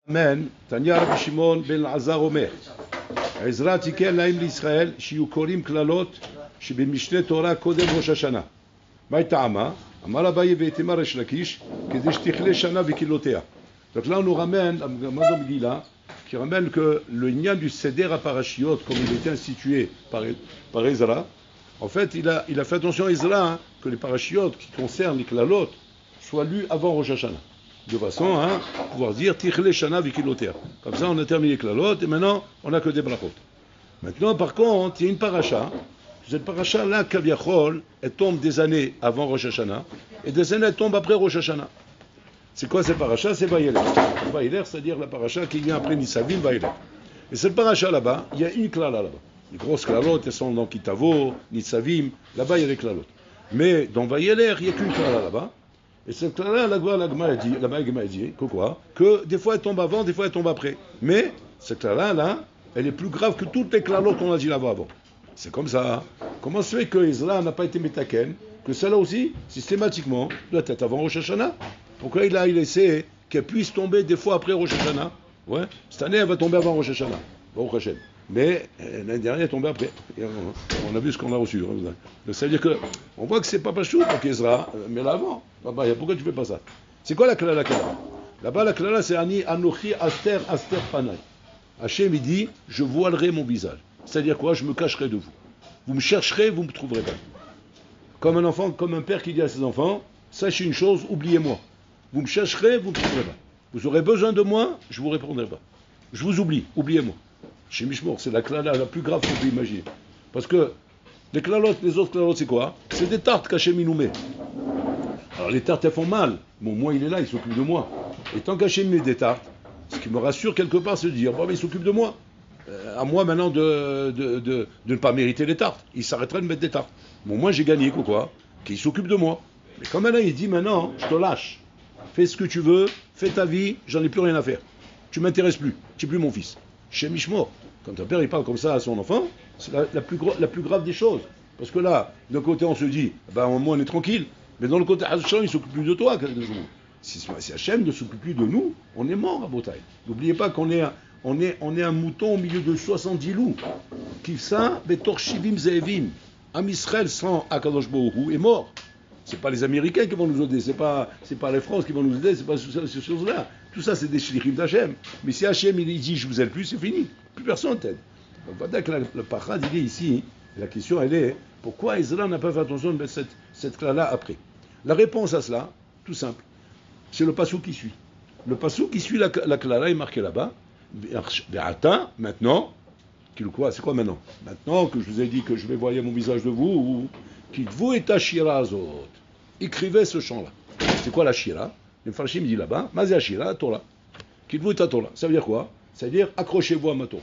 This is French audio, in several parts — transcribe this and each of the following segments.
Amen. Tanya Rabbi Shimon ben Lazar Omer. Ezra tiken laim l'Israël, shiyu korim klalot, שבמשנה תורה קודם ראש השנה. מה היא טעמה? אמר אביי ואיתמר ריש לקיש, כדי שתכלה שנה וקללותיה. Donc là on nous ramène, Mazon Megillah, qui ramène que le lien du Seder à Parashiot, comme il était institué par Ezra, en fait il a fait attention à Ezra hein, que les Parashiot qui concernent les klalot soient lus avant Rosh Hashanah. De façon à pouvoir dire Tichle Shana Vikiloter. Comme ça, on a terminé les klalot et maintenant, on n'a que des brachot. Maintenant, par contre, il y a une paracha. Cette paracha-là, Kaviachol, elle tombe des années avant Rosh Hashanah et des années, elle tombe après Rosh Hashanah. C'est quoi cette paracha? C'est Vayeler. Vayeler, c'est-à-dire la paracha qui vient après Nisavim, Vayeler. Et cette paracha là-bas, il y a une klala là-bas. Les grosses klalot, elles sont dans Kitavo, Nisavim, là-bas, il y a les klalot. Mais dans Vayeler, il n'y a qu'une klala là-bas. Et cette là la Gemara a dit que des fois elle tombe avant, des fois elle tombe après. Mais cette là, elle est plus grave que toutes les klalot qu'on a dit là-bas avant. C'est comme ça. Comment se fait que Ezra n'a pas été métaken, que celle-là aussi, systématiquement, doit être avant Rosh Hashanah? Pourquoi il a laissé qu'elle puisse tomber des fois après Rosh Hashanah? Ouais. Cette année, elle va tomber avant Rosh Hashanah. Bon, prochaine. Mais l'année dernière, elle est tombée après. Et on a vu ce qu'on a reçu. Donc, ça veut dire que on voit que c'est pas Pachou pour qu'Ezra, mais là avant. Pourquoi tu fais pas ça? C'est quoi la klala? Là-bas, la klala, c'est Ani Anochi Aster Panay. Hachem, il dit, je voilerai mon visage. C'est-à-dire quoi? Je me cacherai de vous. Vous me chercherez, vous me trouverez pas. Comme un enfant, comme un père qui dit à ses enfants, sachez une chose, oubliez-moi. Vous me chercherez, vous me trouverez pas. Vous aurez besoin de moi, je vous répondrai pas. Je vous oublie, oubliez-moi. Chez Mishmor, c'est la klala la plus grave qu'on peut imaginer. Parce que les klalotes, les autres klalotes, c'est quoi? C'est des tartes qu'Hachem nous met. Alors les tartes, elles font mal. Bon, moi, il est là, il s'occupe de moi. Et tant qu'Hachem met des tartes, ce qui me rassure quelque part, c'est de dire, bon, mais il s'occupe de moi. À moi maintenant de ne pas mériter les tartes. Il s'arrêterait de mettre des tartes. Bon, moi, j'ai gagné, quoi. Qu'il s'occupe de moi. Mais quand maintenant, il dit, maintenant, je te lâche. Fais ce que tu veux, fais ta vie, j'en ai plus rien à faire. Tu m'intéresses plus, tu n'es plus mon fils. Chez Mishmor, quand un père il parle comme ça à son enfant, c'est la plus grave des choses. Parce que là, d'un côté on se dit, ben au moins on est tranquille, mais dans le côté Hachem, il s'occupe plus de toi. Si Hachem ne s'occupe plus de nous, on est mort à Botaï. N'oubliez pas qu'on est un mouton au milieu de 70 loups. Qui ça, Betor Shivim Zeevim. Am Israël sans Akadosh Baruch Hu est mort. C'est pas les Américains qui vont nous aider, c'est pas les France qui vont nous aider, c'est pas ces choses-là. Tout ça, c'est des shlichim d'Hachem. Mais si Hachem il dit je vous aide plus, c'est fini. Plus personne t'aide. Donc voilà que le parad il est ici. La question elle est pourquoi Ezra n'a pas fait attention de mettre cette clé-là après? La réponse à cela, tout simple, c'est le passou qui suit. Le passou qui suit la clé-là est marqué là-bas. Maintenant, c'est quoi maintenant? Maintenant que je vous ai dit que je vais voir mon visage de vous, Kitvu et Ashira Azot. Écrivez ce chant-là. C'est quoi la Shira? Le Farshim dit là-bas, Mazé Ashira, Torah. Kitvu et Torah. Ça veut dire quoi? Ça veut dire accrochez-vous à ma Torah.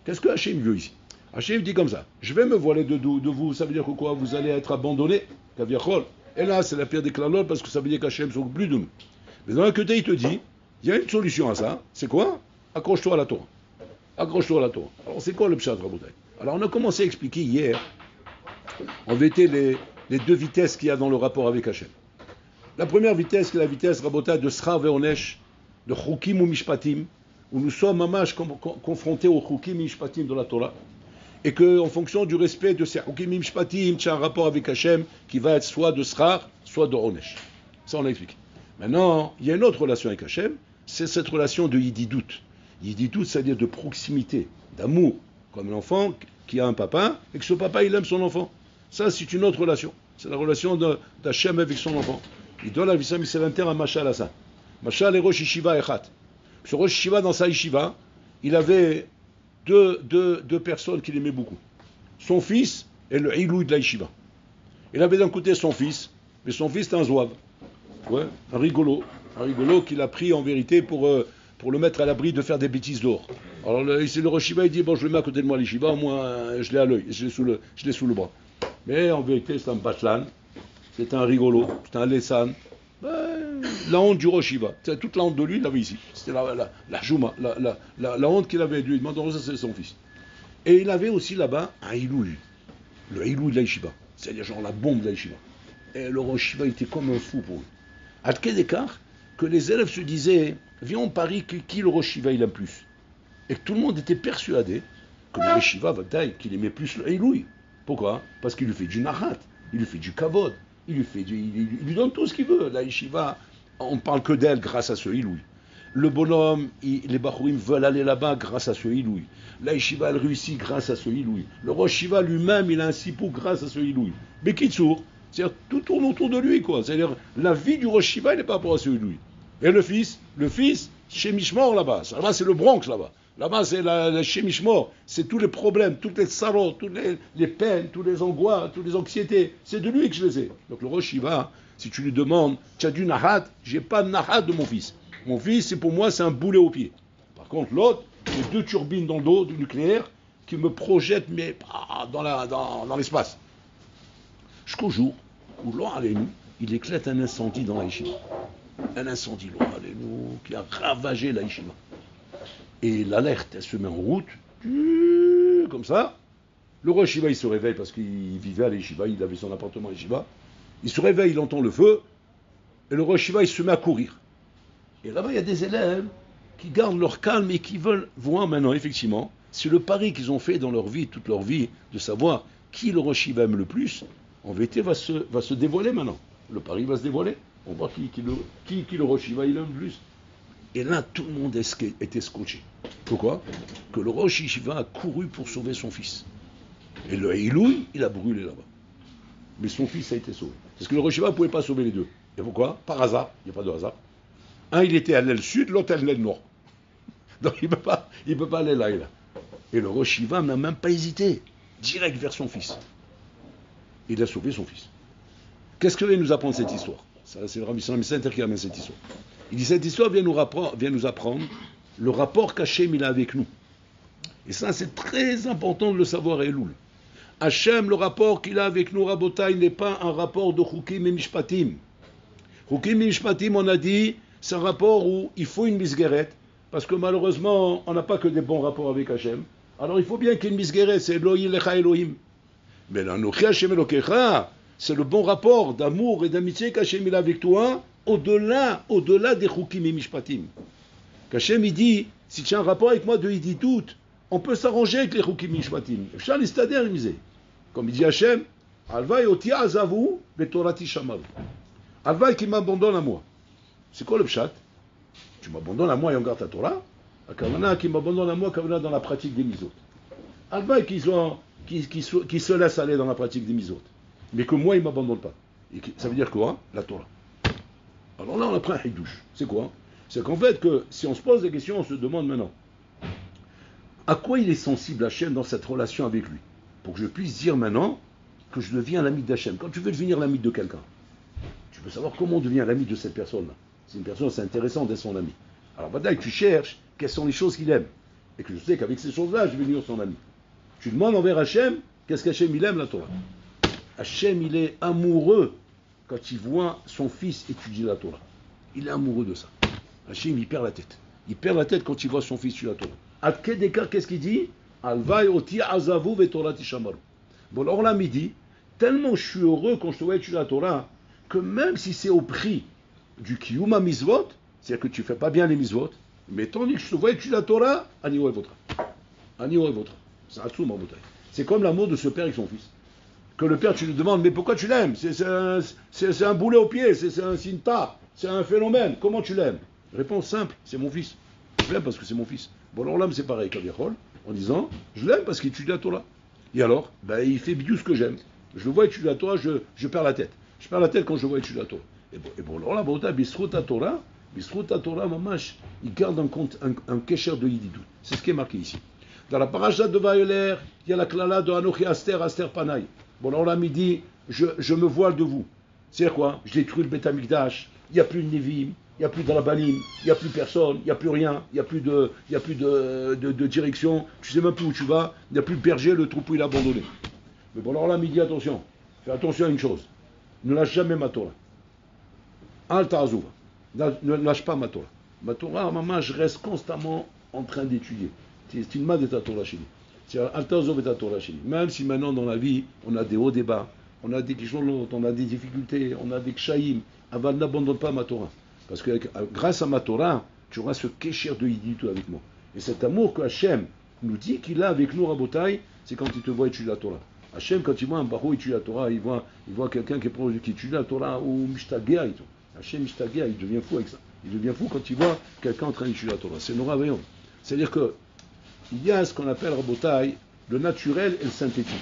Qu'est-ce que Hachem veut ici? Hachem dit comme ça, je vais me voiler de vous, ça veut dire que quoi? Vous allez être abandonné, Kaviachol. Et là, c'est la pire des klalot parce que ça veut dire qu'Hachem ne s'occupe plus de nous. Mais dans un côté, il te dit, il y a une solution à ça, c'est quoi? Accroche-toi à la Torah. Accroche-toi à la Torah. Alors, c'est quoi le pshat, Rabotai? Alors, on a commencé à expliquer hier, en vérité, les deux vitesses qu'il y a dans le rapport avec Hachem. La première vitesse, c'est la vitesse, Rabotai, de Sra Veonesh, de Chukim ou Mishpatim, où nous sommes mamash confrontés aux Chukim et Mishpatim de la Torah, et qu'en fonction du respect de ces Chukim et Mishpatim, tu as un rapport avec Hachem qui va être soit de Sra, soit de Onesh. Ça, on l'a expliqué. Maintenant, il y a une autre relation avec Hachem, c'est cette relation de Yididout. Yididout, c'est-à-dire de proximité, d'amour, comme l'enfant qui a un papa, et que ce papa, il aime son enfant. Ça, c'est une autre relation. C'est la relation d'Hachem avec son enfant. Il donne la Vissam Issevanter à Machal à ça. Machal et Rosh Yeshiva Echat. Ce Rosh Yeshiva, dans sa Yeshiva, il avait deux personnes qu'il aimait beaucoup. Son fils et le Ilou de la Yeshiva. Il avait d'un côté son fils, mais son fils était un zouave. Ouais, un rigolo qu'il a pris en vérité pour le mettre à l'abri de faire des bêtises d'or. Alors ici le Rosh Yeshiva, il dit, bon, je le mets à côté de moi, l'Yeshiva, au moins je l'ai à l'œil, je l'ai sous le bras. Mais en vérité, c'est un bachlan, c'est un rigolo, c'est un lessan. La honte du Rosh Yeshiva, toute la honte de lui, il l'avait ici. C'était la jouma, la honte qu'il avait de lui. Demandons, ça c'est son fils. Et il avait aussi là-bas un Ilou, le Ilou de la Yeshiva, c'est-à-dire genre la bombe de la Yeshiva. Et le Rosh Yeshiva était comme un fou pour lui. À quel écart que les élèves se disaient, vient on parie qui le Rosh Shiva il aime plus. Et que tout le monde était persuadé que le Rosh Shiva, qu'il aimait plus le Eiloui. Pourquoi? Parce qu'il lui fait du Nahat, il lui fait du Kavod, il lui donne tout ce qu'il veut. La Yeshiva, on ne parle que d'elle grâce à ce Eiloui. Le bonhomme, les Bachouim veulent aller là-bas grâce à ce Eiloui. La Yeshiva, elle réussit grâce à ce Eiloui. Le Rosh Shiva lui-même, il a un sipou grâce à ce Eiloui. Bekitsour, c'est-à-dire tout tourne autour de lui, quoi. C'est-à-dire la vie du Rosh Shiva, il n'est pas rapport à ce Eiloui. Et le fils, chez Mishmor là-bas. Là-bas, c'est le Bronx là-bas. Là-bas, c'est chez Mishmor. C'est tous les problèmes, toutes les sarots, toutes les peines, toutes les angoisses, toutes les anxiétés. C'est de lui que je les ai. Donc le Rosh Shiva, si tu lui demandes, tu as du Nahat, j'ai pas de Nahat de mon fils. Mon fils, c'est pour moi, c'est un boulet au pied. Par contre, l'autre, j'ai 2 turbines dans le dos du nucléaire qui me projettent mais, dans l'espace. Jusqu'au jour où, loin nous, il éclate un incendie dans la yeshiva. Un incendie, loin nous, qui a ravagé la yeshiva. Et l'alerte, elle se met en route, comme ça. Le Rosh Shiva, il se réveille parce qu'il vivait à la yeshiva, il avait son appartement à la yeshiva. Il se réveille, il entend le feu, et le Rosh Shiva, il se met à courir. Et là-bas, il y a des élèves qui gardent leur calme et qui veulent voir maintenant, effectivement, c'est le pari qu'ils ont fait dans leur vie, toute leur vie, de savoir qui le Rosh Shiva aime le plus, en vérité, va se dévoiler maintenant. Le pari va se dévoiler. On voit qui le Rosh Shiva il aime le plus. Et là, tout le monde était scotché. Pourquoi? Que le Rosh Shiva a couru pour sauver son fils. Et le Eiloui, il a brûlé là-bas. Mais son fils a été sauvé. Parce que le Rosh Shiva ne pouvait pas sauver les deux. Et pourquoi? Par hasard. Il n'y a pas de hasard. Un, il était à l'aile sud, l'autre à l'aile nord. Donc il ne peut pas aller là et là. Et le Rosh Shiva n'a même pas hésité. Direct vers son fils. Il a sauvé son fils. Qu'est-ce que vient nous apprendre cette histoire? Ça, c'est le Rabbi Salami Center qui amène cette histoire. Il dit cette histoire vient nous apprendre le rapport qu'Hachem il a avec nous. Et ça, c'est très important de le savoir, Elul. Hachem, le rapport qu'il a avec nous, Rabotai, n'est pas un rapport de Chukim et Mishpatim. Chukim et Mishpatim, on a dit, c'est un rapport où il faut une misgueret, parce que malheureusement, on n'a pas que des bons rapports avec Hachem. Alors il faut bien qu'il y ait une misgueret, c'est Elohim Lecha Elohim. Mais l'Anochi Hachem Elokecha, c'est le bon rapport d'amour et d'amitié qu'Hachem il a avec toi, au-delà des Chukim et Mishpatim. Qu'Hachem il dit, si tu as un rapport avec moi de Yiditout, on peut s'arranger avec les Chukim et Mishpatim. Efshar listader, il disait. Comme il dit Hachem, Alvai oti azavu vetorati shamaru. Alvai qui m'abandonne à moi. C'est quoi le pshat? Tu m'abandonnes à moi et on garde ta Torah? Akavana qui m'abandonne à moi, Akavana dans la pratique des mitzvot. Alvai qui se laisse aller dans la pratique des mitzvot. Mais que moi, il ne m'abandonne pas. Et ça veut dire quoi? La Torah. Alors là, on a pris un hidouche. C'est quoi? C'est qu'en fait, que si on se pose des questions, on se demande maintenant, à quoi il est sensible Hachem dans cette relation avec lui? Pour que je puisse dire maintenant que je deviens l'ami d'Hachem. Quand tu veux devenir l'ami de quelqu'un, tu veux savoir comment on devient l'ami de cette personne-là. C'est une personne, c'est intéressant d'être son ami. Alors maintenant, tu cherches quelles sont les choses qu'il aime. Et que je sais qu'avec ces choses-là, je vais devenir son ami. Tu demandes envers Hachem, qu'est-ce qu'Hachem il aime, la Torah? Hachem, il est amoureux quand il voit son fils étudier la Torah. Il est amoureux de ça. Hachem, il perd la tête. Il perd la tête quand il voit son fils étudier la Torah. Ad-Kedeka, qu'est-ce qu'il dit? Alvai oti azavu vetorati shamaru. Bon, alors là, midi, tellement je suis heureux quand je te vois étudier la Torah, que même si c'est au prix du kiyuma misvot, c'est-à-dire que tu ne fais pas bien les misvot, mais tandis que je te vois étudier la Torah, ani votre. Ani votre. C'est comme l'amour de ce père avec son fils. Que le père, tu lui demandes, mais pourquoi tu l'aimes? C'est un boulet au pied, c'est un sinta, c'est un phénomène. Comment tu l'aimes? Réponse simple, c'est mon fils. Je l'aime parce que c'est mon fils. Bon, alors l'âme, c'est pareil, Kaviachol, en disant, je l'aime parce qu'il étudie la Torah. Et alors, il fait bidou ce que j'aime. Je le vois étudier la Torah, je perds la tête. Je perds la tête quand je le vois étudier la Torah. Et bon alors là, Bisrout Torah, mamash, il garde en compte un kesher de Yididou. C'est ce qui est marqué ici. Dans la paracha de Vaïler, il y a la klala de Anochi Aster Panaï. Bon, alors là, midi, je me voile de vous. C'est quoi? Je détruis le Beth Amikdash, il n'y a plus de Nevim, il n'y a plus de Rabbanim, il n'y a plus personne, il n'y a plus rien, il n'y a plus de direction, tu ne sais même plus où tu vas, il n'y a plus de berger, le troupeau il est abandonné. Mais bon, alors là, midi, attention, fais attention à une chose, ne lâche jamais ma Torah. Al Ta'azouva, ne lâche pas ma Torah. Ma Torah, maman, je reste constamment en train d'étudier. C'est une main de ta Torah chez lui. Même si maintenant dans la vie, on a des hauts, des bas, on a des kishonot, on a des difficultés, on a des kshaïm, Aval n'abandonne pas ma Torah. Parce que grâce à ma Torah, tu auras ce kécher de Yidditout avec moi. Et cet amour que Hachem nous dit qu'il a avec nous, Rabotai, c'est quand il te voit étudier la Torah. Hachem, quand il voit un barreau étudier la Torah, il voit quelqu'un qui est proche de qui étudie la Torah, ou Mishtagea et tout. Hachem Mishtagea, il devient fou avec ça. Il devient fou quand il voit quelqu'un en train d'étudier la Torah. C'est Nora Veillon. C'est-à-dire que il y a ce qu'on appelle, Rabotai, le naturel et le synthétique.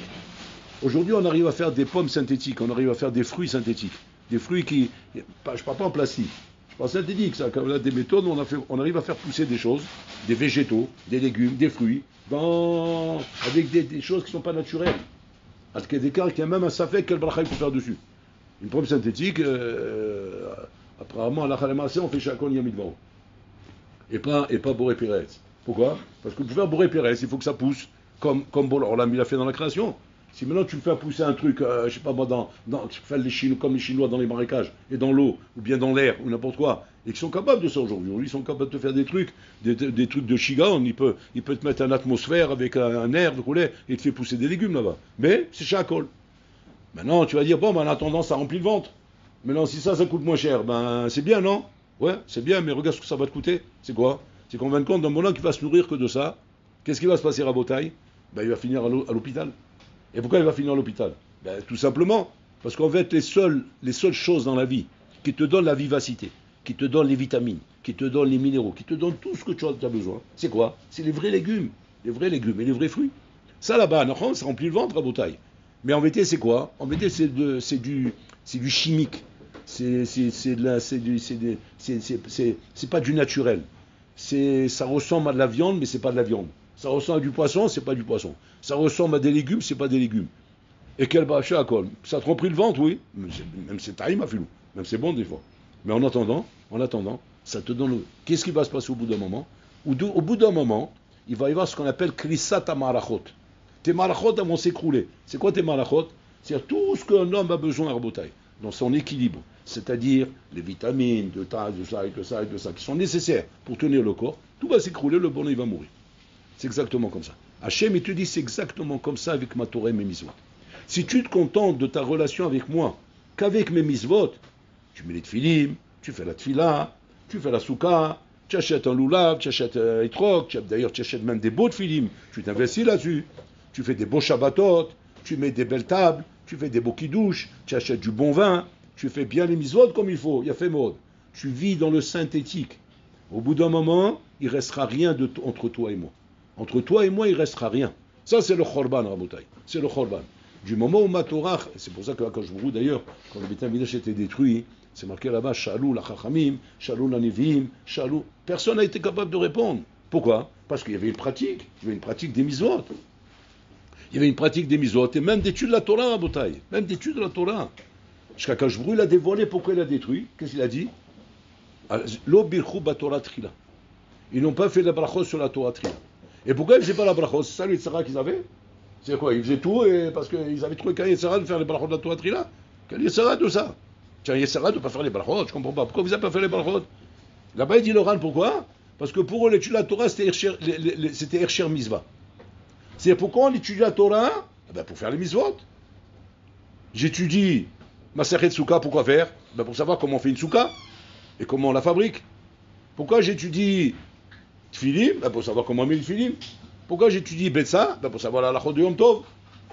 Aujourd'hui, on arrive à faire des pommes synthétiques, on arrive à faire des fruits synthétiques. Des fruits qui... Je ne parle pas en plastique. Je parle synthétique, ça. Quand on a des méthodes, on arrive à faire pousser des choses, des végétaux, des légumes, des fruits, avec des choses qui ne sont pas naturelles. Parce qu'il y a des cas qui a même un safek, quel bracha il faut faire dessus. Une pomme synthétique, apparemment, à la Khalemase, on fait chacun Yamidvaro. Et pas Boré Pérez. Pourquoi? Parce que pour faire Boré Pérez, il faut que ça pousse comme on l'a fait dans la création. Si maintenant tu fais pousser un truc, je sais pas moi, tu fais comme les Chinois dans les marécages, et dans l'eau, ou bien dans l'air, ou n'importe quoi, et qui sont capables de ça aujourd'hui. Ils sont capables de faire des trucs de Shigaon, il peut te mettre une atmosphère avec un air, et te fait pousser des légumes là-bas. Mais c'est chacol. Maintenant, tu vas dire, bon, en attendant, ça remplit le ventre. Maintenant, si ça coûte moins cher, ben c'est bien, non? Ouais, c'est bien, mais regarde ce que ça va te coûter. C'est quoi? C'est qu'en fin de compte, dans mon qui va se nourrir que de ça, qu'est-ce qui va se passer à Botaï? Ben, il va finir à l'hôpital. Et pourquoi il va finir à l'hôpital? Ben, tout simplement, parce qu'en fait, les seules choses dans la vie qui te donnent la vivacité, qui te donnent les vitamines, qui te donnent les minéraux, qui te donnent tout ce que tu as besoin, c'est quoi? C'est les vrais légumes et les vrais fruits. Ça là-bas, non, ça remplit le ventre à Botaï. Mais en vérité, c'est quoi? En vérité, c'est du chimique. C'est pas du naturel. Ça ressemble à de la viande, mais c'est pas de la viande. Ça ressemble à du poisson, c'est pas du poisson. Ça ressemble à des légumes, c'est pas des légumes. Et quel bâché à col. Ça te remplit le ventre, oui. Même c'est taille, ma filou. Même c'est bon des fois. Mais en attendant, ça te donne. Qu'est-ce qui va se passer au bout d'un moment? Au bout d'un moment, il va y avoir ce qu'on appelle Krissat Marachot. Tes marachot vont s'écrouler. C'est quoi tes marachot? C'est-à-dire tout ce qu'un homme a besoin à Rabotaï, dans son équilibre. C'est-à-dire les vitamines, de ça, qui sont nécessaires pour tenir le corps. Tout va s'écrouler, le bonhomme il va mourir. C'est exactement comme ça. Hachem, il te dit, c'est exactement comme ça avec ma Torah et mes misvot. Si tu te contentes de ta relation avec moi qu'avec mes misvot, tu mets les tfilim, tu fais la tfila, tu fais la souka, tu achètes un loulav, tu achètes un etrog, d'ailleurs tu achètes même des beaux tfilim, tu t'investis là-dessus, tu fais des beaux shabbatot, tu mets des belles tables, tu fais des beaux kidouches, tu achètes du bon vin, tu fais bien les misvot comme il faut, il y a fait mode. Tu vis dans le synthétique. Au bout d'un moment, il ne restera rien entre toi et moi. Entre toi et moi, il ne restera rien. Ça, c'est le Khorban, Rabotai. C'est le Khorban. Du moment où ma Torah, c'est pour ça que quand je vous d'ailleurs, quand le Beit HaMikdash était détruit, c'est marqué là-bas, Shalou la Chachamim, Shalou la Nevi'im, Shalou. Personne n'a été capable de répondre. Pourquoi? Parce qu'il y avait une pratique. Il y avait une pratique des misvot. Il y avait une pratique des misvot et même d'études de la Torah, Rabotai. Même d'études de la Torah. Jusqu'à quand je brûle, il a dévoilé pourquoi il a détruit. Qu'est-ce qu'il a dit? Lo birchou batorah trila. Ils n'ont pas fait la brachos sur la Torah trila. Et pourquoi ils ne faisaient pas la brachos? C'est ça les tzara qu'ils avaient? C'est quoi? Ils faisaient tout parce qu'ils avaient trouvé qu'un Yetzara de faire les brachos de la Torah trila? Quel Yetzara de ça? Tiens, Yetzara de ne pas faire les brachos, je ne comprends pas. Pourquoi vous n'avez pas fait les brachos? Là-bas, il dit l'oral, pourquoi? Parce que pour eux, l'étude de la Torah, c'était Ercher Mizvah. C'est pourquoi on étudie la Torah? Pour faire les misvot. J'étudie Masechet Souka, pourquoi faire? Pour savoir comment on fait une souka et comment on la fabrique. Pourquoi j'étudie Tfilim? Pour savoir comment on met le Tfilim. Pourquoi j'étudie Betsa? Pour savoir la halachot de Yom Tov.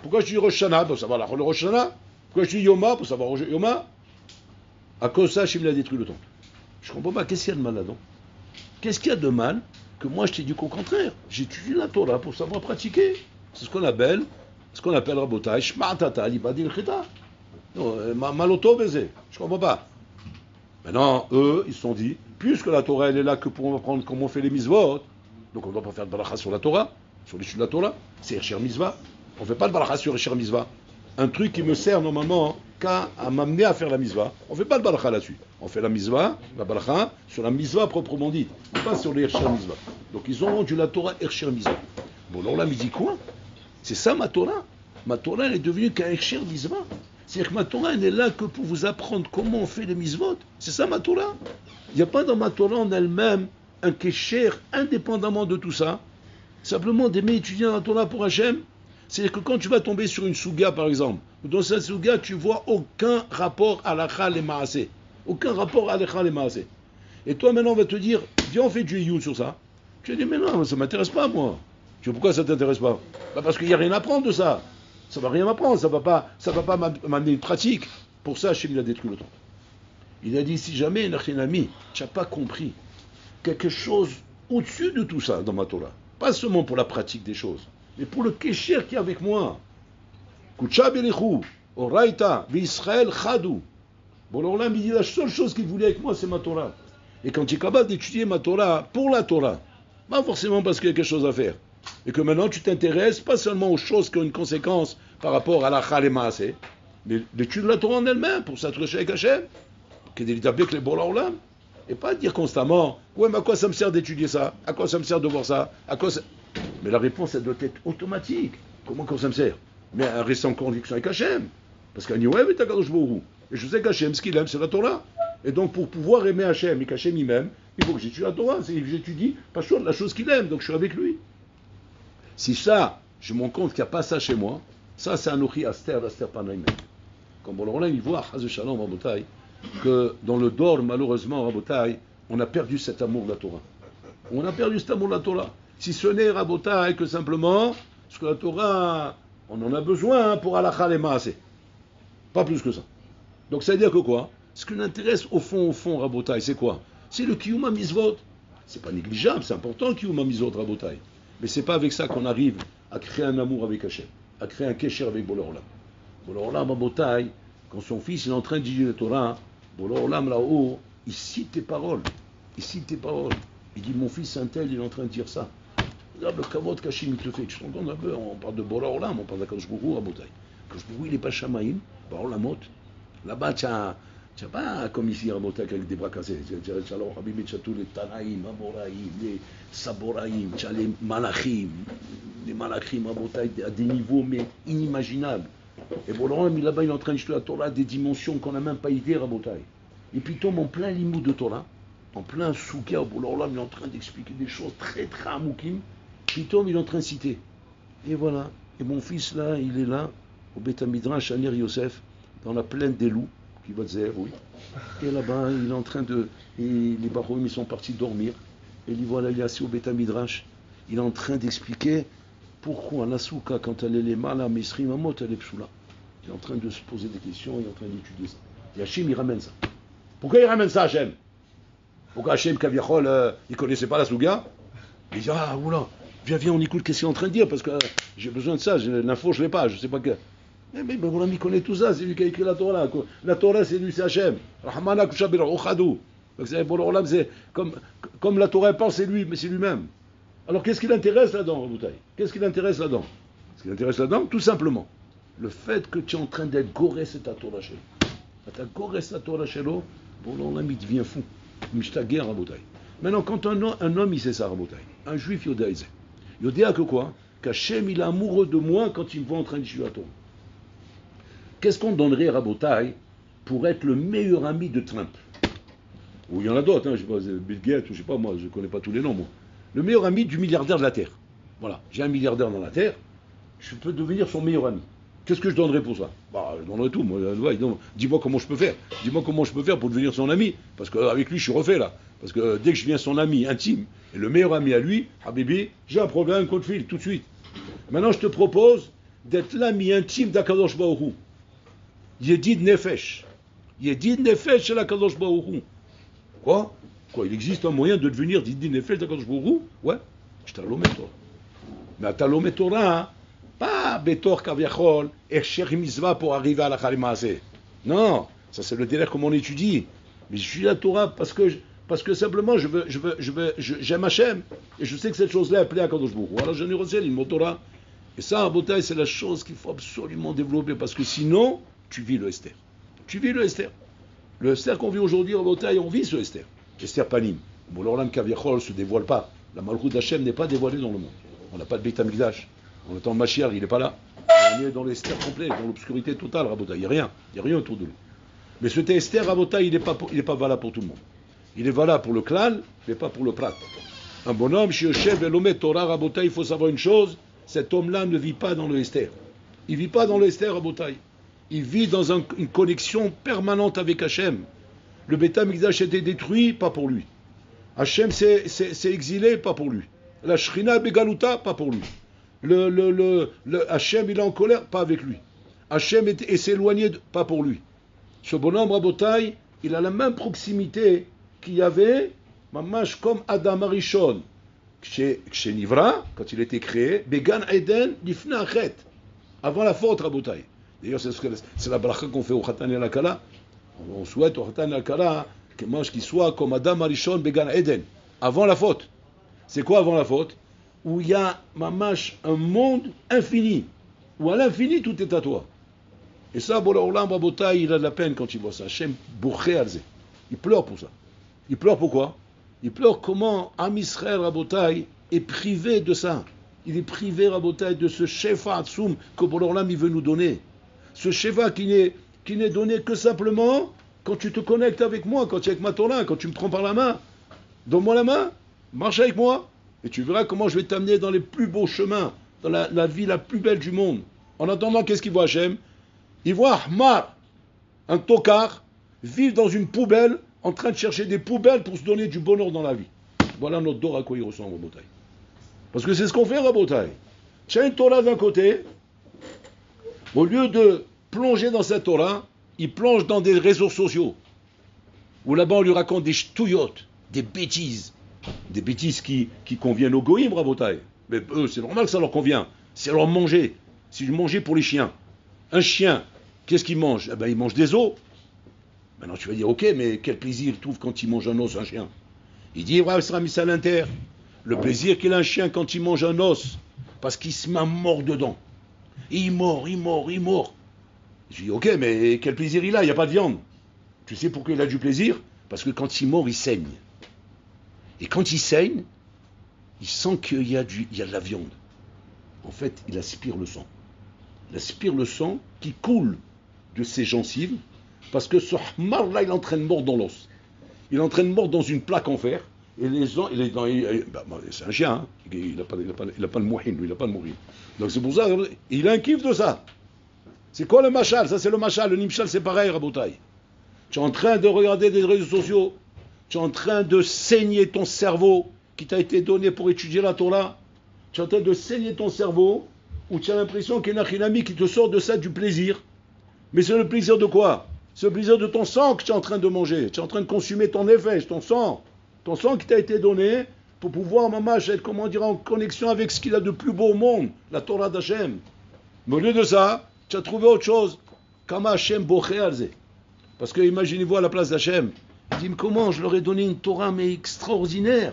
Pourquoi j'étudie Rosh Hashanah? Pour savoir la halachot de Rosh Hashanah. Pourquoi j'étudie Yoma? Pour savoir Yoma. À cause de ça, Hachem l'a détruit le temple. Je ne comprends pas, qu'est-ce qu'il y a de mal là-dedans? Qu'est-ce qu'il y a de mal que moi je t'ai dit qu'au contraire, j'étudie la Torah pour savoir pratiquer. C'est ce qu'on appelle Rabotai, Shma'atata, Libadil Chita. Maloto Bézé. Je ne comprends pas. Maintenant, eux, ils se sont dit, puisque la Torah, elle est là que pour apprendre comment on fait les misvot, donc on ne doit pas faire de baracha sur la Torah, sur l'étude de la Torah, c'est Ercher Mizvah. On ne fait pas de baracha sur Ercher Mizvah. Un truc qui me sert normalement qu'à m'amener à faire la Mizvah. On ne fait pas de baracha là-dessus. On fait la Mizvah, la baracha, sur la Mizvah proprement dite, pas sur les Ercher Mizvah. Donc ils ont rendu la Torah Ercher Mizvah. Bon, alors là, il dit quoi? C'est ça ma Torah. Ma Torah, elle est devenue qu'un Ercher Mizvah. C'est-à-dire que ma Torah, elle est là que pour vous apprendre comment on fait les misvot. C'est ça ma Torah. Il n'y a pas dans ma Torah en elle-même un kécher indépendamment de tout ça. Simplement d'aimer étudier la Torah pour Hachem. C'est-à-dire que quand tu vas tomber sur une souga, par exemple, dans cette souga, tu vois aucun rapport à l'achal et maasé. Aucun rapport à l'achal et maasé. Et toi, maintenant, on va te dire, viens, on fait du Ioun sur ça. J'ai dit, mais non, ça ne m'intéresse pas, moi. Je dis, pourquoi ça ne t'intéresse pas? Parce qu'il n'y a rien à apprendre de ça. Ça ne va rien m'apprendre, ça ne va pas m'amener une pratique. Pour ça, Hachem, il a détruit le temple. Il a dit, si jamais, Nachinami, tu n'as pas compris quelque chose au-dessus de tout ça dans ma Torah, pas seulement pour la pratique des choses, mais pour le Kesher qui est avec moi. Kucha Belichou, Oraita, V'Israël Chadou. Bon, alors là, il dit, la seule chose qu'il voulait avec moi, c'est ma Torah. Et quand tu es capable d'étudier ma Torah pour la Torah, pas forcément parce qu'il y a quelque chose à faire, et que maintenant tu t'intéresses pas seulement aux choses qui ont une conséquence par rapport à la Chalema, mais l'étude de la Torah en elle-même, pour s'attacher avec Hachem, qui est d'établir les Bola Olam, et pas dire constamment, ouais, mais à quoi ça me sert d'étudier ça? À quoi ça me sert de voir ça? À quoi ça... Mais la réponse, elle doit être automatique. Comment ça me sert? Mais à rester en conviction avec Hachem. Parce qu'Aniouev est Akadosh Baruch Hu. Et je sais qu'Hachem, ce qu'il aime, c'est la Torah. Et donc, pour pouvoir aimer Hachem et qu'Hachem il m'aime, il faut que j'étudie la Torah. C'est que j'étudie, pas sûr, la chose qu'il aime. Donc, je suis avec lui. Si ça, je me rends compte qu'il n'y a pas ça chez moi, ça, c'est un Ochi Aster Panaïm. Comme on l'a, il voit, Chaz Shalom, Rabotai, que dans le Dor, malheureusement, Rabotai, on a perdu cet amour de la Torah. On a perdu cet amour de la Torah. Si ce n'est, Rabotai, que simplement, parce que la Torah, on en a besoin pour Halakha et Maaseh. Pas plus que ça. Donc ça veut dire que quoi? Ce qui nous intéresse au fond, Rabotai, c'est quoi? C'est le Kiyuma Mizvot. C'est pas négligeable, c'est important le Kiyuma Mizvot, Rabotai. Mais c'est pas avec ça qu'on arrive à créer un amour avec Hachem, à créer un Kesher avec Bola Olam. Bola Olam, Rabotai, quand son fils il est en train de dire la Torah, Bola Olam là-haut, il cite tes paroles. Il cite tes paroles. Il dit, mon fils Saint-Tel, il est en train de dire ça. Regarde le kavod qu'Hachem il te fait. Tu te rends compte un peu, on parle de Bola Olam, on parle d'Akadosh Baruch Hu, Rabotai. Akadosh Baruch Hu, il n'est pas Shamaïm, Bola Olamot. Là-bas, tu n'as pas comme ici, Rabotai, avec des bras cassés. Tu as alors, Habibi, tu as tous les Tanaïm, Amoraïm, les Saboraïm, tu as les Malachim, Rabotai, à des niveaux mais inimaginables. Et Bola Olam, là-bas, il est en train de jeter la Torah à des dimensions qu'on n'a même pas idée, Rabotai. Et puis il tombe en plein limou de Torah, en plein soukia, Bola Olam, il est en train d'expliquer des choses très très amoukim. Puis il tombe, il est en train de citer. Et voilà. Et mon fils, là, il est là, au Beth Midrash, à Ner Yosef, dans la plaine des loups, qui va dire, oui. Et là-bas, il est en train de... Et les Baroum, ils sont partis dormir. Et il voilà, il est assis au Beth Midrash. Il est en train d'expliquer pourquoi la souka, quand elle est les malas, Misri Mamot, elle est psoula. Il est en train de se poser des questions, il est en train d'étudier ça. Et Hachem, il ramène ça. Pourquoi il ramène ça, Hachem? Pourquoi Hachem, Kaviachol, il ne connaissait pas la souga? Il dit, ah, oula, viens, on écoute qu'est-ce qu'il est en train de dire, parce que j'ai besoin de ça, l'info, je ne l'ai pas, je ne sais pas que... Mais voilà, il connaît tout ça, c'est lui qui a écrit la Torah. La Torah, c'est lui, c'est Hachem. Rahmana Kushabir Ochadou. C'est comme la Torah parle, c'est lui, mais c'est lui-même. Alors qu'est-ce qui l'intéresse là-dedans, Rabotai? Qu'est-ce qui l'intéresse là-dedans? Ce qui l'intéresse là-dedans, tout simplement, le fait que tu es en train d'être goré, c'est ta Torah chez lui. Tu as goré ta Torah chez lui, bon, là, il devient fou. Il me guerre, Rabotai. Maintenant, quand un homme, il sait ça, Rabotai, un juif, il dit il dit que quoi? Qu'Hachem, il est amoureux de moi quand il me voit en train de jouer à Torah. Qu'est-ce qu'on donnerait, Rabotai, pour être le meilleur ami de Trump? Ou il y en a d'autres, hein, je sais pas, Bill Gates, ou je sais pas, moi, je ne connais pas tous les noms, moi. Le meilleur ami du milliardaire de la Terre. Voilà, j'ai un milliardaire dans la Terre, je peux devenir son meilleur ami. Qu'est-ce que je donnerais pour ça? Bah, je donnerais tout, moi. Dis-moi comment je peux faire. Dis-moi comment je peux faire pour devenir son ami. Parce qu'avec lui, je suis refait, là. Parce que dès que je deviens son ami intime, et le meilleur ami à lui, Habibi, j'ai un problème, coup de fil, tout de suite. Maintenant, je te propose d'être l'ami intime d'Akadosh Baruch Hu. Yedid Nefesh. Yedid Nefesh chez l'Akadosh Baruch Hu. Quoi? Il existe un moyen de devenir Yedid Nefesh d'Akadosh Baruch Hu? Ouais. Je t'allomais Torah. Mais à t'allomais Torah, hein? Pas Betor Kaviachol, Echer Mitzvah pour arriver à la Chalimase. Non, ça c'est le délire comme on étudie. Mais je suis la Torah parce que simplement j'aime Hachem. Et je sais que cette chose-là est appelée à Kadosh Baruch Hu. Alors j'en ai reçu une Torah. Et ça, à Botaï, c'est la chose qu'il faut absolument développer. Parce que sinon, tu vis le Esther. Tu vis le Esther. Le Esther qu'on vit aujourd'hui à Botaï, on vit ce Esther. Esther Panim. Bon, l'Olam Kaviachol ne se dévoile pas. La Malchut d'Hachem n'est pas dévoilée dans le monde. On n'a pas de Beit HaMikdash. On attend Mashiach, il n'est pas là. On est dans l'Esther complet, dans l'obscurité totale, Rabotai. Il n'y a rien. Il n'y a rien autour de nous. Mais ce Esther, Rabotai, il n'est pas valable pour tout le monde. Il est valable pour le clan, mais pas pour le prat. Un bonhomme, Shioshev et l'Omet Torah, Rabotai, il faut savoir une chose, cet homme-là ne vit pas dans le Esther. Il ne vit pas dans le Esther, Rabotai. Il vit dans une connexion permanente avec Hachem. Le Beit HaMikdash a été détruit, pas pour lui. Hachem s'est exilé, pas pour lui. La Shrina Begaluta, pas pour lui. Hachem, il est en colère, pas avec lui. Hachem s'est éloigné, pas pour lui. Ce bonhomme, Rabotai, il a la même proximité qu'il y avait, mamash comme Adam Arishon, chez Nivra, quand il était créé, Began Eden, Lifna Achet, avant la faute, Rabotai. D'ailleurs, c'est la bracha qu'on fait au Khatan et la Kala. On souhaite au Khatan et la Kala qu'il soit comme Adam Arishon, Began Eden, avant la faute. C'est quoi avant la faute? Où il y a, mamash, un monde infini, où à l'infini tout est à toi. Et ça, Bola Rabotai, il a de la peine quand il voit ça. Hachem Bouché Alze. Il pleure pour ça. Il pleure pourquoi? Il pleure comment Am Israël Rabotai est privé de ça. Il est privé, Rabotai, de ce Shefa Atsoum que Bola il veut nous donner. Ce Shefa qui n'est donné que simplement quand tu te connectes avec moi, quand tu es avec ma Torah, quand tu me prends par la main. Donne-moi la main, marche avec moi, et tu verras comment je vais t'amener dans les plus beaux chemins, dans la vie la plus belle du monde. En attendant, qu'est-ce qu'il voit Hachem? Il voit Ahmar, un tocard, vivre dans une poubelle, en train de chercher des poubelles pour se donner du bonheur dans la vie. Voilà notre Dor à quoi il ressemble, Rabotai. Parce que c'est ce qu'on fait, Rabotai. Tu as une Torah d'un côté, au lieu de plonger dans cette Torah, il plonge dans des réseaux sociaux, où là-bas on lui raconte des ch'touillottes, des bêtises qui conviennent aux goïms, Rabotai. Mais eux, c'est normal que ça leur convient. C'est leur manger. C'est du manger pour les chiens. Un chien, qu'est-ce qu'il mange? Eh ben, il mange des os. Maintenant, tu vas dire, ok, mais quel plaisir il trouve quand il mange un os, un chien? Il dit, ouais, sera mis à l'inter. Le plaisir qu'il a un chien quand il mange un os, parce qu'il se met mort dedans. Et il mord. Je dis, ok, mais quel plaisir il a? Il n'y a pas de viande. Tu sais pourquoi il a du plaisir? Parce que quand il mord, il saigne. Et quand il saigne, il sent qu'il y a de la viande. En fait, il aspire le sang. Il aspire le sang qui coule de ses gencives, parce que ce hamar-là, il est en train de mordre dans l'os. Il est en train de mordre dans une plaque en fer, et c'est un chien, hein. Il n'a pas le mouhin, lui, il n'a pas le mouhin. Donc c'est pour ça, il a un kiff de ça. C'est quoi le machal? Ça c'est le machal, le nimshal c'est pareil, Rabotai. Tu es en train de regarder des réseaux sociaux, tu es en train de saigner ton cerveau, qui t'a été donné pour étudier la Torah, tu es en train de saigner ton cerveau, où tu as l'impression qu'il y a un achinami qui te sort de ça du plaisir. Mais c'est le plaisir de quoi? C'est le plaisir de ton sang que tu es en train de manger. Tu es en train de consommer ton effet, ton sang. Ton sang qui t'a été donné pour pouvoir, mamash, être, comment dire, en connexion avec ce qu'il a de plus beau au monde, la Torah d'Hachem. Mais au lieu de ça, tu as trouvé autre chose. Kama Hachem boché alze. Parce que imaginez-vous à la place d'Hachem. Il dit, mais comment je leur ai donné une Torah mais extraordinaire.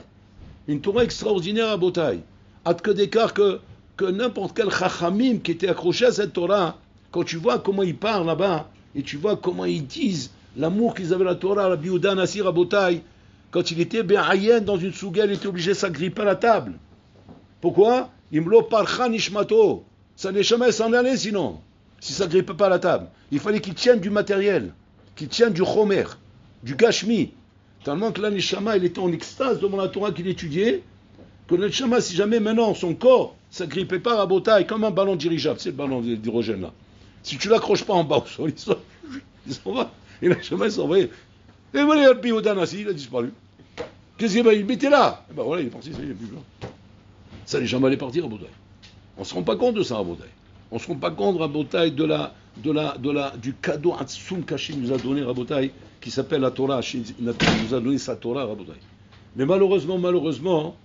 Une Torah extraordinaire à Botaï. Ad que d'écart que n'importe quel chachamim qui était accroché à cette Torah, quand tu vois comment ils parlent là-bas, et tu vois comment ils disent l'amour qu'ils avaient à la Torah, la Biouda Nassir Abotai, quand il était Be'ayen dans une souga, il était obligé de s'agripper à la table. Pourquoi? Imlo parcha nishmato. Ça n'est jamais s'en aller sinon, si ça ne s'agrippait pas à la table. Il fallait qu'il tienne du matériel, qu'il tienne du chomer, du gashmi. Tellement que là, Neshama, il était en extase devant la Torah qu'il étudiait, que le Neshama, si jamais maintenant son corps ne s'agrippait pas à Botaï, comme un ballon dirigeable, c'est le ballon d'hydrogène là. Si tu l'accroches pas en bas au sol, il s'en va. Et le Neshama, il s'en va. Et voilà, le Bioudan assis, il a disparu. Qu'est-ce qu'il il était là? Et ben voilà, il est parti, ça, il est plus là. Ça n'est jamais allé partir à Botaï. On ne se rend pas compte de ça à Botaï. On ne se rend pas compte à Botaï du cadeau Hatsum qu'Hachem nous a donné à Botaï, qui s'appelle la Torah. Hachem nous a donné sa Torah à Botaï. Mais malheureusement,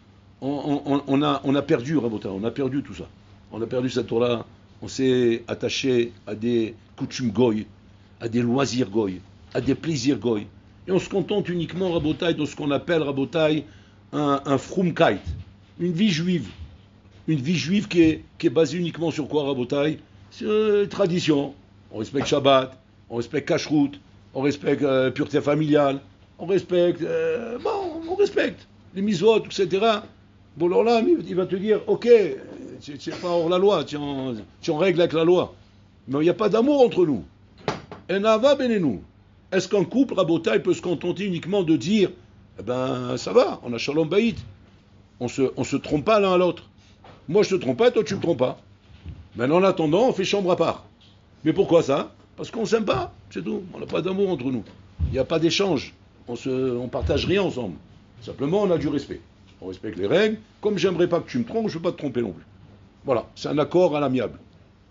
on a perdu Rabotai, on a perdu tout ça. On a perdu cette Torah, on s'est attaché à des coutumes goy, à des loisirs goy, à des plaisirs goy. Et on se contente uniquement, Rabotai, de ce qu'on appelle, Rabotai, un frumkeit, une vie juive. Une vie juive qui est basée uniquement sur quoi, Rabotai? Sur tradition. On respecte Shabbat, on respecte Kashrut, on respecte pureté familiale, on respecte, on respecte les misot, etc. Bon, alors là, il va te dire, ok, c'est pas hors la loi, tu en règle avec la loi. Mais il n'y a pas d'amour entre nous. Enava benenu. Est-ce qu'un couple, Rabotai, peut se contenter uniquement de dire, eh ben, ça va, on a Shalom Bayit. On se trompe pas l'un à l'autre. Moi, je te trompe pas, toi, tu me trompes pas. Mais en attendant, on fait chambre à part. Mais pourquoi ça? Parce qu'on s'aime pas, c'est tout. On n'a pas d'amour entre nous. Il n'y a pas d'échange. On partage rien ensemble. Simplement, on a du respect. On respecte les règles. Comme j'aimerais pas que tu me trompes, je ne veux pas te tromper non plus. Voilà, c'est un accord à l'amiable.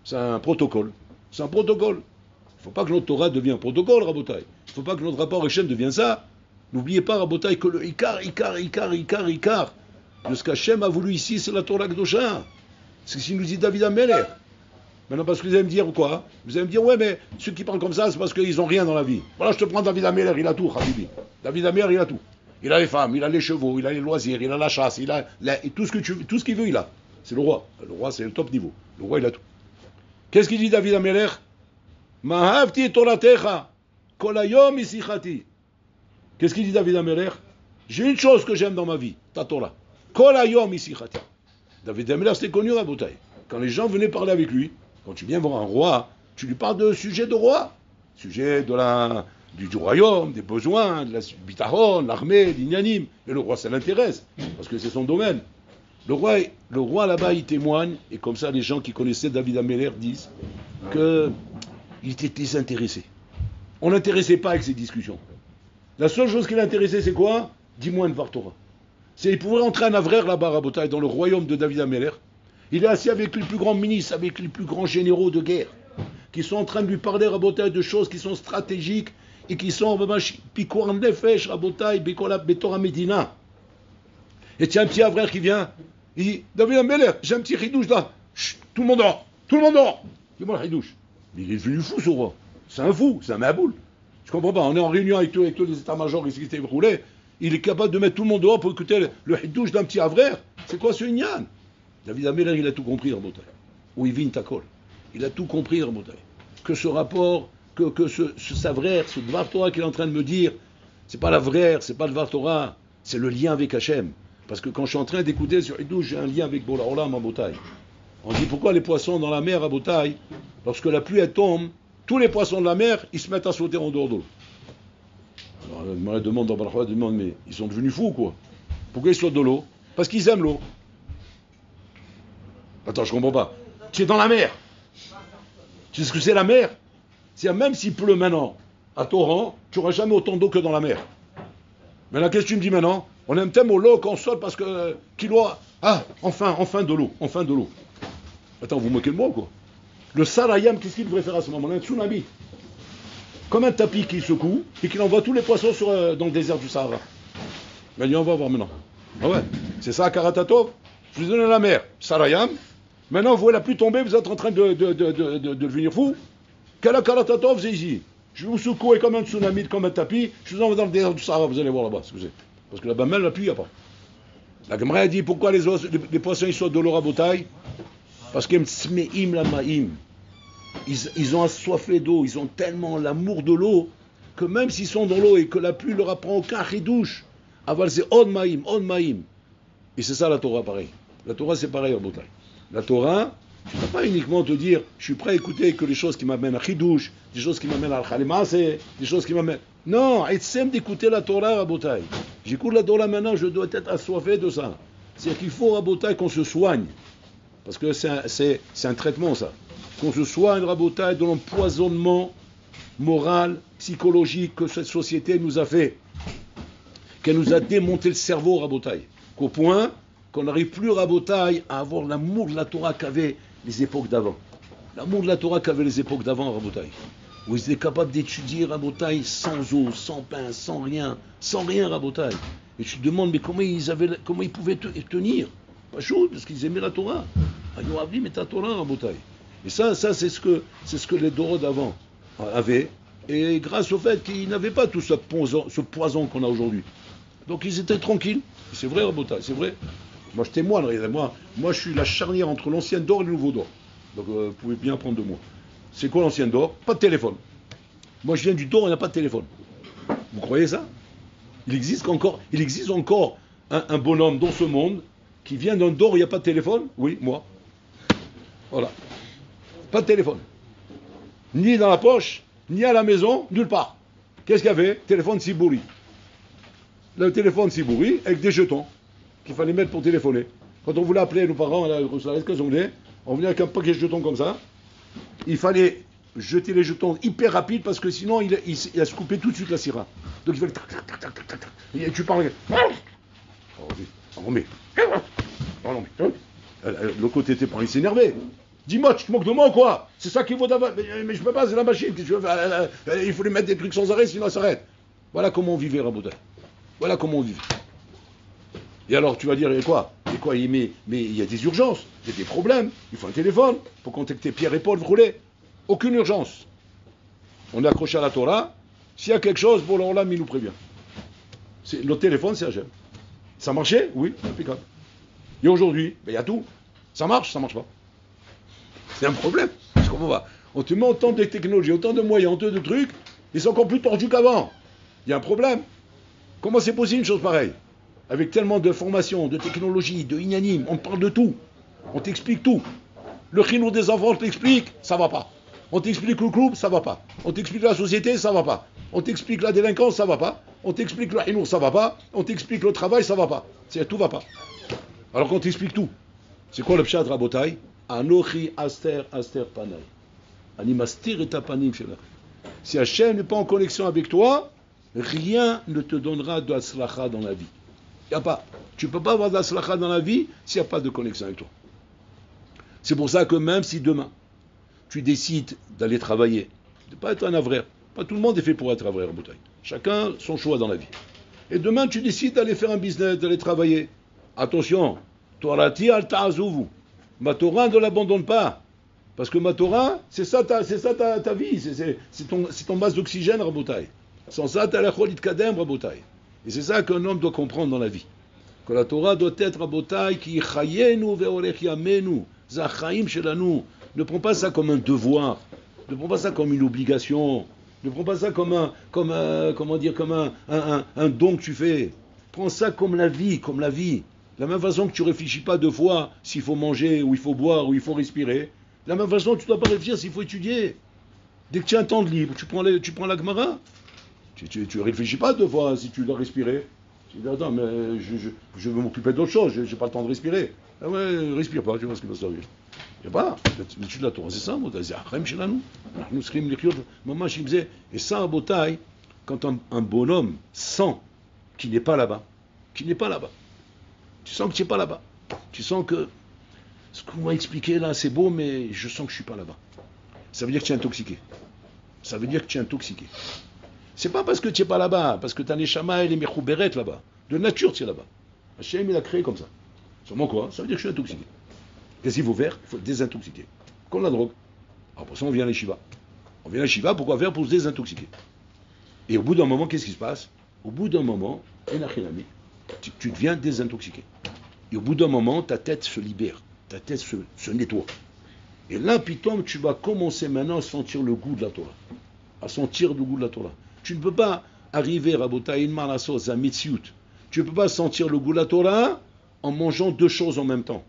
C'est un protocole. C'est un protocole. Il ne faut pas que notre Torah devienne un protocole, Rabotai. Il ne faut pas que notre rapport Hachem devienne ça. N'oubliez pas, Rabotai, que le Ikar, de ce qu'Hachem a voulu ici, c'est la Torah Kedosha. C'est ce qu'il nous dit David Ameler. Maintenant, parce que vous allez me dire quoi? Vous allez me dire, ouais, mais ceux qui parlent comme ça, c'est parce qu'ils n'ont rien dans la vie. Voilà, je te prends David Ameler, il a tout, Habibi. David Ameler, il a tout. Il a les femmes, il a les chevaux, il a les loisirs, il a la chasse, il a tout ce qu'il veut, il a. C'est le roi. Le roi, c'est le top niveau. Le roi, il a tout. Qu'est-ce qu'il dit David Ameler? Mahavti toratecha, kolayom isichati. Qu'est-ce qu'il dit David Ameler? J'ai une chose que j'aime dans ma vie, ta Torah. Kolayom isichati. David Ameler, c'était connu à Boutaï. Quand les gens venaient parler avec lui, quand tu viens voir un roi, tu lui parles de sujet de roi. Sujet du royaume, des besoins, de la bitachon, l'armée, l'ignanim. Et le roi, ça l'intéresse, parce que c'est son domaine. Le roi là-bas, il témoigne, et comme ça, les gens qui connaissaient David Ameler disent qu'il était désintéressé. On l'intéressait pas avec ces discussions. La seule chose qui l'intéressait, c'est quoi? Dis-moi une Vartora. Il pouvait rentrer un avraire là-bas, Rabotai, dans le royaume de David Ameler. Il est assis avec les plus grands ministres, avec les plus grands généraux de guerre, qui sont en train de lui parler, Rabotai, de choses qui sont stratégiques, et qui sont Pikoran Nefesh, Rabotai, Betora Medina. Et tiens, un petit avraire qui vient, il dit, David Ameler, j'ai un petit ridouche là. Chut, tout le monde dort. Dis-moi le ridouche. Mais il est devenu fou, ce roi. C'est un fou, c'est un maboule. Je comprends pas. On est en réunion avec tous les états-majors qui s'étaient roulés. Il est capable de mettre tout le monde dehors pour écouter le ridouche d'un petit avraire. C'est quoi ce ignan? David Ameler, il a tout compris, Rabotai. Ou il vit Takol. Il a tout compris, Rabotai. Que ce rapport, que ce savrère, ce Dvar Torah qu'il est en train de me dire, c'est pas la vraie, c'est pas le Dvar Torah, c'est le lien avec Hachem. Parce que quand je suis en train d'écouter sur Hidouche, j'ai un lien avec Bola Olam à Botaï. On dit pourquoi les poissons dans la mer à Botaï, lorsque la pluie elle tombe, tous les poissons de la mer, ils se mettent à sauter en dehors d'eau. Alors la demande mais ils sont devenus fous quoi? Pourquoi ils sautent de l'eau? Parce qu'ils aiment l'eau. Attends, je comprends pas. Tu es dans la mer. Tu sais ce que c'est la mer? C'est même s'il pleut maintenant à torrent, tu n'auras jamais autant d'eau que dans la mer. Maintenant, qu'est-ce que tu me dis maintenant? On aime tellement l'eau qu'on saute parce que enfin de l'eau. Attends, vous moquez de moi quoi? Le Sarayam, qu'est-ce qu'il devrait faire à ce moment-là? Un tsunami. Comme un tapis qui secoue et qui envoie tous les poissons dans le désert du Sahara. Mais on va voir maintenant. Ah ouais, c'est ça, Karatatov. Je vous ai donné la mer, Sarayam. Maintenant, vous voyez la pluie tomber, vous êtes en train de devenir fou. Karatatov, c'est ici. Je vais vous secouer comme un tsunami, comme un tapis. Je vous envoie dans le désert du Sahara, vous allez voir là-bas ce que c'est. Parce que là-bas, même la pluie, il n'y a pas. La Gemara a dit pourquoi les poissons ils sautent de l'eau à Botaï? Parce qu'ils m'smeim la maïm. Ils ont assoiffé d'eau, ils ont tellement l'amour de l'eau que même s'ils sont dans l'eau et que la pluie ne leur apprend aucun ridouche, aval c'est on maïm. Et c'est ça la Torah pareil. La Torah c'est pareil à Botaï. La Torah, tu ne vas pas uniquement te dire je suis prêt à écouter que les choses qui m'amènent à ridouche, des choses qui m'amènent à al-khalimase, des choses qui m'amènent. Non, etsem d'écouter la Torah à Botaï. J'écoute la Torah maintenant, je dois être assoiffé de ça. C'est-à-dire qu'il faut à Botaï qu'on se soigne. Parce que c'est un traitement ça. Qu'on se soigne à Botaï de l'empoisonnement moral, psychologique que cette société nous a fait. Qu'elle nous a démonté le cerveau à Botaï. Qu'au point qu'on n'arrive plus à Botaï à avoir l'amour de la Torah qu'avaient les époques d'avant. L'amour de la Torah qu'avaient les époques d'avant à Botaï. Où ils étaient capables d'étudier Rabotaï sans eau, sans pain, sans rien Rabotaï. Et tu te demandes, mais comment ils pouvaient tenir? Pas chaud, parce qu'ils aimaient la Torah. Ayoavim et ta Torah Rabotaï. Et ça c'est ce que les Dorot d'avant avaient. Et grâce au fait qu'ils n'avaient pas tout ce poison qu'on a aujourd'hui. Donc ils étaient tranquilles. C'est vrai Rabotaï, c'est vrai. Moi je témoigne, moi je suis la charnière entre l'ancienne d'or et le nouveau d'or. Donc vous pouvez bien apprendre de moi. C'est quoi l'ancien d'or? Pas de téléphone. Moi je viens du d'or, il n'y a pas de téléphone. Vous croyez ça? Il existe encore un bonhomme dans ce monde qui vient d'un d'or, il n'y a pas de téléphone? Oui, moi. Voilà. Pas de téléphone. Ni dans la poche, ni à la maison, nulle part. Qu'est-ce qu'il y avait? Téléphone Sibouri. Le téléphone Sibouri avec des jetons qu'il fallait mettre pour téléphoner. Quand on voulait appeler nos parents, on venait avec un paquet de jetons comme ça. Il fallait jeter les jetons hyper rapide parce que sinon il a se coupé tout de suite la syrah. Donc il fallait et tu parles Oh, mais. Oh, non, mais. Le côté t'es pas, il s'énervait. Dis-moi, tu te moques de moi ou quoi? C'est ça qu'il faut d'avoir. Mais je peux pas, c'est la machine. Il faut lui mettre des trucs sans arrêt, sinon elle s'arrête. Voilà comment on vivait, Rabotai. Voilà comment on vivait. Et alors, tu vas dire, et quoi? Mais il y a des urgences, il y a des problèmes. Il faut un téléphone pour contacter Pierre et Paul, rouler. Aucune urgence. On est accroché à la Torah. S'il y a quelque chose, bon, là, il nous prévient. Le téléphone, c'est Hachem. Ça marchait? Oui, impeccable. Et aujourd'hui, il y a tout. Ça marche pas. C'est un problème. On te met autant de technologies, autant de moyens, autant de trucs, ils sont encore plus tordus qu'avant. Il y a un problème. Comment c'est possible une chose pareille? Avec tellement de formations, de technologies, de inanimes, on parle de tout. On t'explique tout. Le chinois des enfants, on t'explique, ça va pas. On t'explique le club, ça va pas. On t'explique la société, ça va pas. On t'explique la délinquance, ça va pas. On t'explique le chinois, ça va pas. On t'explique le travail, ça va pas. Tout va pas. Alors qu'on t'explique tout. C'est quoi le pshat Rabotai? Anochi aster panay. Ani mastir et tapanim shelach. Si Hachem n'est pas en connexion avec toi, rien ne te donnera de aslacha dans la vie. Y a pas. Tu ne peux pas avoir d'aslacha dans la vie s'il n'y a pas de connexion avec toi. C'est pour ça que même si demain, tu décides d'aller travailler, de ne pas être un avraire, pas tout le monde est fait pour être avraire, Rabotai. Chacun son choix dans la vie. Et demain, tu décides d'aller faire un business, d'aller travailler. Attention, Torati al ta'azuvu. Ma Torah ne l'abandonne pas. Parce que ma Torah, c'est ça ta vie. C'est ton base d'oxygène, Rabotai. Sans ça, tu as la cholit kadem, Rabotai. Et c'est ça qu'un homme doit comprendre dans la vie. Que la Torah doit être, Rabotai, qui chayenu ve'orech yamenu. Zachaim shelanu. Ne prends pas ça comme un devoir. Ne prends pas ça comme une obligation. Ne prends pas ça comme un don que tu fais. Prends ça comme la vie, De la même façon que tu ne réfléchis pas deux fois s'il faut manger, ou il faut boire, ou il faut respirer. De la même façon, tu ne dois pas réfléchir s'il faut étudier. Dès que tu as un temps de libre, tu prends la Gemara. Tu ne réfléchis pas deux fois si tu dois respirer. Tu dis, attends, mais je veux m'occuper d'autre chose, je n'ai pas le temps de respirer. Ah ouais, respire pas, tu vois ce qui va servir. Il n'y a pas. L'étude de la Torah, c'est ça, c'est Achrem chez nous. Nous scrim l'écriture. Maman, je me disais, et ça, à Botaï, quand un bonhomme sent qu'il n'est pas là-bas, tu sens que tu n'es pas là-bas. Tu sens que ce qu'on m'a expliqué là, c'est beau, mais je sens que je ne suis pas là-bas. Ça veut dire que tu es intoxiqué. C'est pas parce que tu n'es pas là-bas, parce que tu as les Neshama et les Mechouberet là-bas. De nature, tu es là-bas. Hachem, il a créé comme ça. Sûrement quoi? Ça veut dire que je suis intoxiqué. Qu'est-ce qu'il faut faire? Il faut désintoxiquer. Comme la drogue. Alors pour ça, on vient à l'Eshiva. Pourquoi faire? Pour se désintoxiquer. Et au bout d'un moment, qu'est-ce qui se passe? Au bout d'un moment, tu deviens désintoxiqué. Et au bout d'un moment, ta tête se libère. Ta tête se nettoie. Et là, pitom, tu vas commencer maintenant à sentir le goût de la Torah. Tu ne peux pas arriver à Botaïn Malasos, à Mitziut. Tu ne peux pas sentir le goût de la Torah en mangeant deux choses en même temps.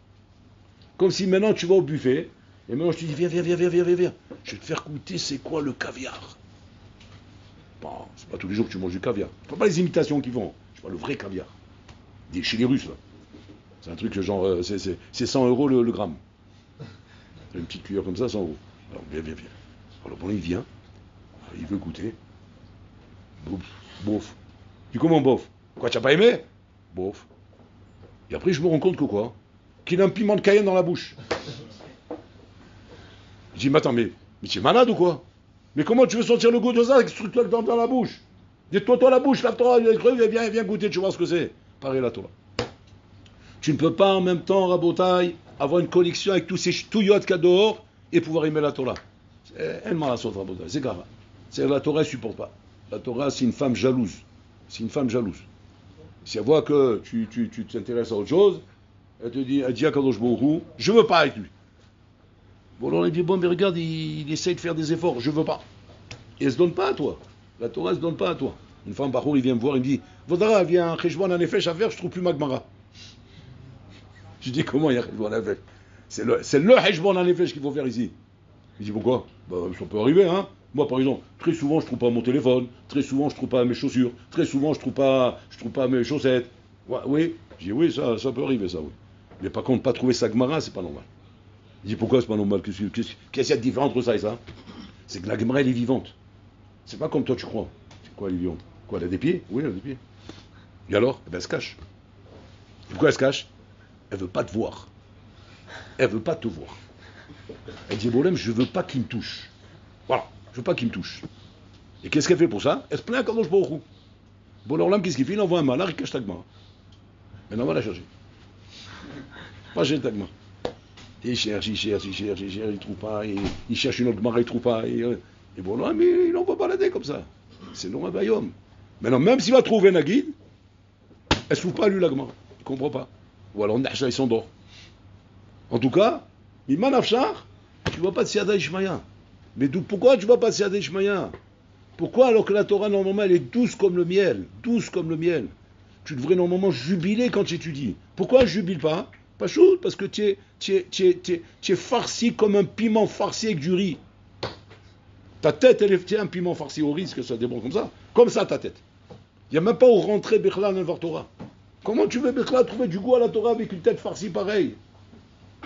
Comme si maintenant tu vas au buffet, et maintenant je te dis, viens. Je vais te faire goûter c'est quoi le caviar. Bon, c'est pas tous les jours que tu manges du caviar. C'est pas les imitations qu'ils font. Je parle le vrai caviar. Chez les Russes, là. C'est un truc genre, c'est 100 euros le gramme. Une petite cuillère comme ça, 100 euros. Alors, viens. Alors, bon, il vient, il veut goûter. Bof. Tu dis comment bof? Quoi, tu n'as pas aimé? Bof. Et après, je me rends compte que quoi? Qu'il a un piment de Cayenne dans la bouche. Je dis, mais attends, mais tu es malade ou quoi? Mais comment tu veux sentir le goût de ça avec ce truc-là dans la bouche? Dis-toi la bouche, lave-toi, viens goûter, tu vois ce que c'est. Pareil là, toi. Tu ne peux pas en même temps, Rabotai, avoir une connexion avec tous ces touillottes qu'il y a dehors et pouvoir aimer la Torah. Elle m'a la sauce, Rabotai, c'est grave. C'est la Torah, elle ne supporte pas. La Torah, c'est une femme jalouse. Si elle voit que tu t'intéresses à autre chose, elle dit à Kadosh Baruch Hu, je ne veux pas avec lui. Bon, alors elle dit, bon, mais regarde, il essaye de faire des efforts, je ne veux pas. Et elle ne se donne pas à toi. La Torah ne se donne pas à toi. Une femme, par contre, il vient me voir, il me dit, Vodara, viens, Cheshbon en effet, à faire, je ne trouve plus ma Gemara. Je dis, comment il y a Cheshbon en effet? C'est le Cheshbon en effet qu'il faut faire ici. Il dit, pourquoi? Ça peut arriver, hein. Moi, par exemple, très souvent, je ne trouve pas mon téléphone, très souvent, je ne trouve pas mes chaussures, très souvent, je ne trouve pas mes chaussettes. Ouais, oui, je dis, oui, ça peut arriver, ça, oui. Mais par contre, pas trouver sa Gemara, c'est pas normal. Il dit, pourquoi c'est pas normal? Qu'est-ce qu'il y a de différent entre ça et ça? C'est que la Gemara, elle est vivante. C'est pas comme toi, tu crois. C'est quoi, elle est vivante? Quoi, elle a des pieds? Oui, elle a des pieds. Et alors? Eh ben, elle se cache. Pourquoi elle se cache? Elle veut pas te voir. Elle veut pas te voir. Elle dit, Bolem, je veux pas qu'il me touche. Voilà, je veux pas qu'il me touche. Et qu'est-ce qu'elle fait pour ça? Elle se plaint à Kadosh Baruch Hu. Bon, alors qu'est-ce qu'il fait? Il envoie un malard, il cache ta Gemara. Maintenant, on va la chercher. Pas chercher ta Gemara. Et il cherche, il trouve pas. Il cherche une autre Gemara, il trouve pas. Et bon, là, mais il envoie balader comme ça. C'est non un bayom. Maintenant, même s'il va trouver un guide, elle se fout pas à lui la Gemara. Il comprend pas. Ou alors, Nahcha, il s'endort. En tout cas, Iman Afshar, tu ne vois pas de Siada Ishmaïa. Mais pourquoi tu ne vois pas de Siada Ishmaïa? Pourquoi alors que la Torah, normalement, elle est douce comme le miel? Douce comme le miel. Tu devrais normalement jubiler quand tu étudies. Pourquoi je jubile pas? Pas chaud, parce que tu es farci comme un piment farci avec du riz. Ta tête, elle est un piment farci au riz, que ça déborde comme ça. Comme ça, ta tête. Il n'y a même pas où rentrer Bechla dans la Torah. Comment tu veux Bechla trouver du goût à la Torah avec une tête farcie pareille?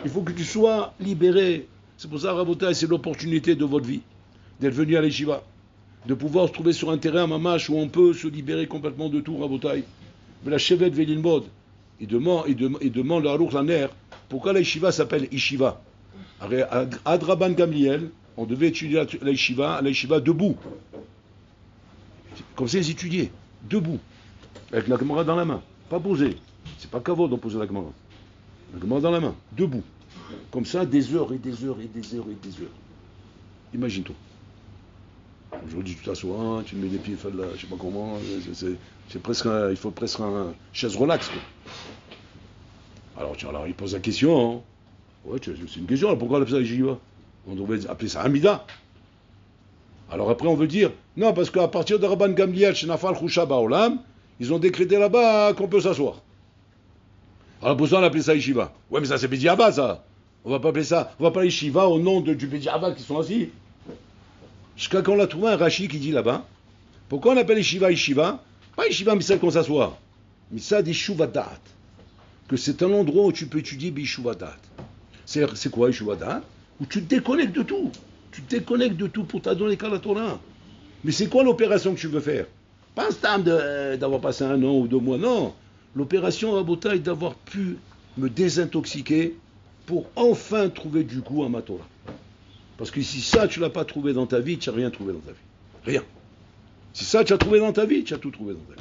Il faut que tu sois libéré. C'est pour ça, Rabotai, c'est l'opportunité de votre vie, d'être venu à l'Yeshiva, de pouvoir se trouver sur un terrain mamash où on peut se libérer complètement de tout, Rabotai. Mais la Shevet Velilmod, il demande à Aruch Laner, pourquoi la Yeshiva s'appelle Yeshiva? Ad Rabban Gamliel, on devait étudier la Yeshiva debout. Comme ça, ils étudiaient, debout, avec la Gemara dans la main, pas posé. C'est pas kavod d'en poser la Gemara. La Gemara dans la main, debout. Comme ça, des heures et des heures et des heures et des heures. Imagine-toi. Aujourd'hui, tu t'assois, tu mets les pieds, là, je sais pas comment, c'est presque il faut presque un chaise relax, quoi. Alors, il pose la question, hein. Ouais, c'est une question, alors pourquoi on appelle ça Yeshiva? On devrait appeler ça Amida. Alors après, on veut dire, non, parce qu'à partir de Rabban Gamliel, chez Nafal Chusha Baolam, ils ont décrété là-bas qu'on peut s'asseoir. Alors pour ça, on appelle ça Yeshiva. Ouais, mais ça, c'est Bediaba, ça. On va pas appeler ça, on va pas appeler Yeshiva au nom du Bediaba qui sont assis. Jusqu'à quand on a trouvé un Rashi qui dit là-bas, pourquoi on appelle Yeshiva Yeshiva? Pas Yeshiva, mais celle qu'on s'assoit. Mais ça, des Shuvadat. Que c'est un endroit où tu peux étudier Bishuvadat. C'est quoi Bishuvadat? Où tu te déconnectes de tout. Tu te déconnectes de tout pour t'adonner qu'à la Torah. Mais c'est quoi l'opération que tu veux faire? Pas un stade d'avoir passé 1 an ou 2 mois, non. L'opération Rabotai est d'avoir pu me désintoxiquer pour enfin trouver du goût à ma Torah. Parce que si ça, tu ne l'as pas trouvé dans ta vie, tu n'as rien trouvé dans ta vie. Rien. Si ça, tu as trouvé dans ta vie, tu as tout trouvé dans ta vie.